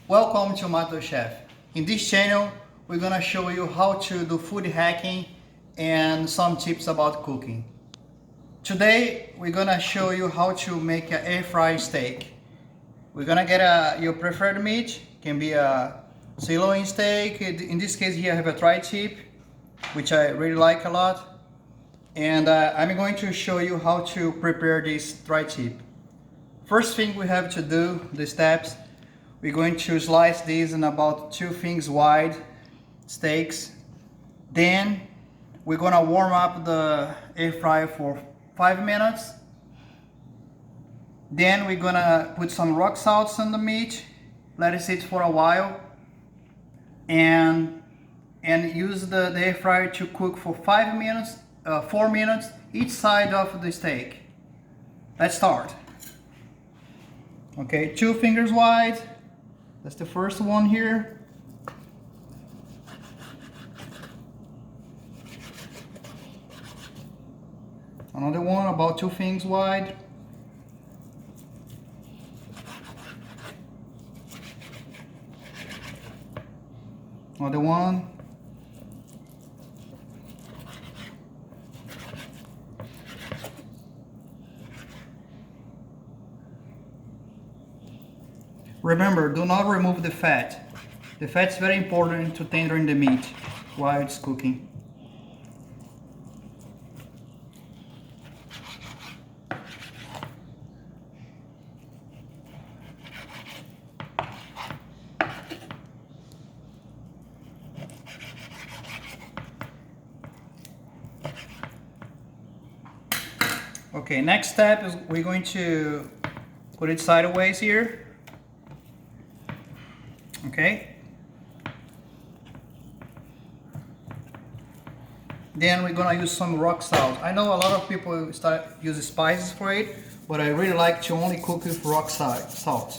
Welcome to Untitled Chapter. In this channel, we're gonna show you how to do food hacking and some tips about cooking. Today, we're gonna show you how to make an air fry steak. We're gonna get your preferred meat. Can be a sirloin steak. In this case here, I have a tri-tip, which I really like a lot. And I'm going to show you how to prepare this tri-tip. First thing we have to do, the steps, we're going to slice these in about 2 fingers wide steaks. Then we're gonna warm up the air fryer for 5 minutes. Then we're gonna put some rock salts on the meat, let it sit for a while, and use the air fryer to cook for 4 minutes each side of the steak. Let's start. Okay, 2 fingers wide. That's the first one here. Another one about 2 fingers wide. Another one. Remember, do not remove the fat. The fat is very important to tender in the meat while it's cooking. Okay, next step is we're going to put it sideways here. Okay. Then we're gonna use some rock salt. I know a lot of people start using spices for it, but I really like to only cook with rock salt.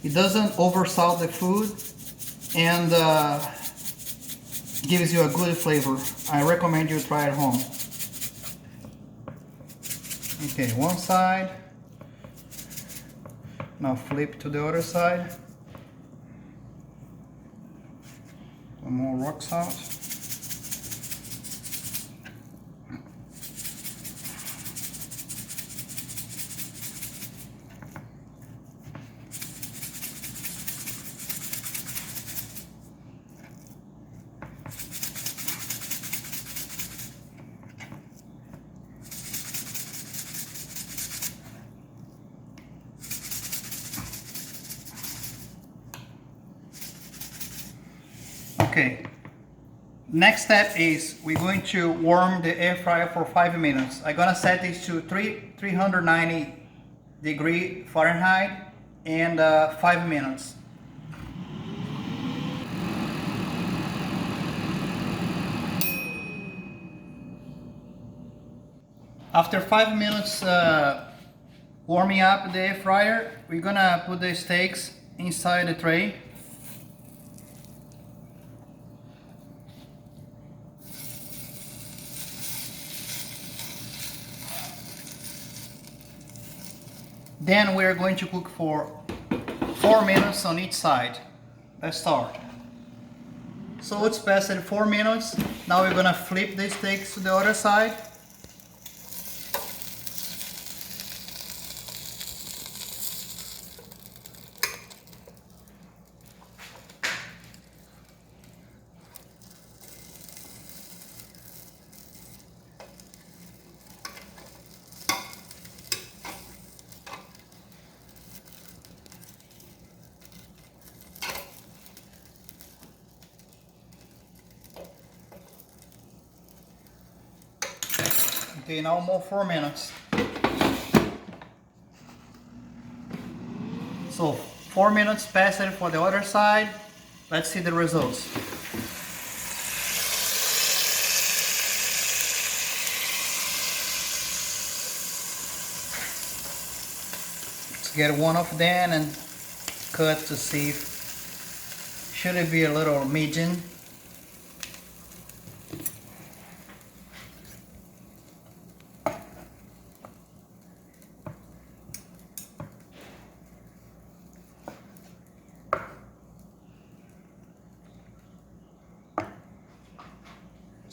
It doesn't oversalt the food and gives you a good flavor. I recommend you try it at home. Okay, one side. Now flip to the other side. Some more rock salt. Okay, next step is we're going to warm the air fryer for 5 minutes. I'm gonna set this to 390 degree Fahrenheit and 5 minutes. After 5 minutes warming up the air fryer, we're gonna put the steaks inside the tray. Then we're going to cook for 4 minutes on each side. Let's start. So it's past 4 minutes. Now we're gonna flip the steaks to the other side. Okay, now more 4 minutes. So 4 minutes passed for the other side. Let's see the results. Let's get one of them and cut to see if should it be a little medium.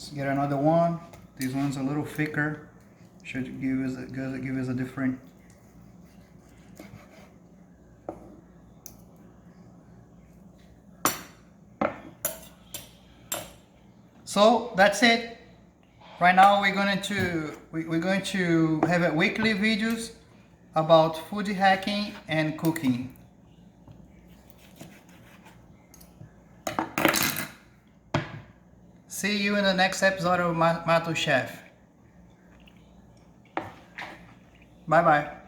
Let's get another one. This one's a little thicker. Should give us a different. So that's it. Right now we're going to have a weekly videos about food hacking and cooking. See you in the next episode of Untitled Chef. Bye bye.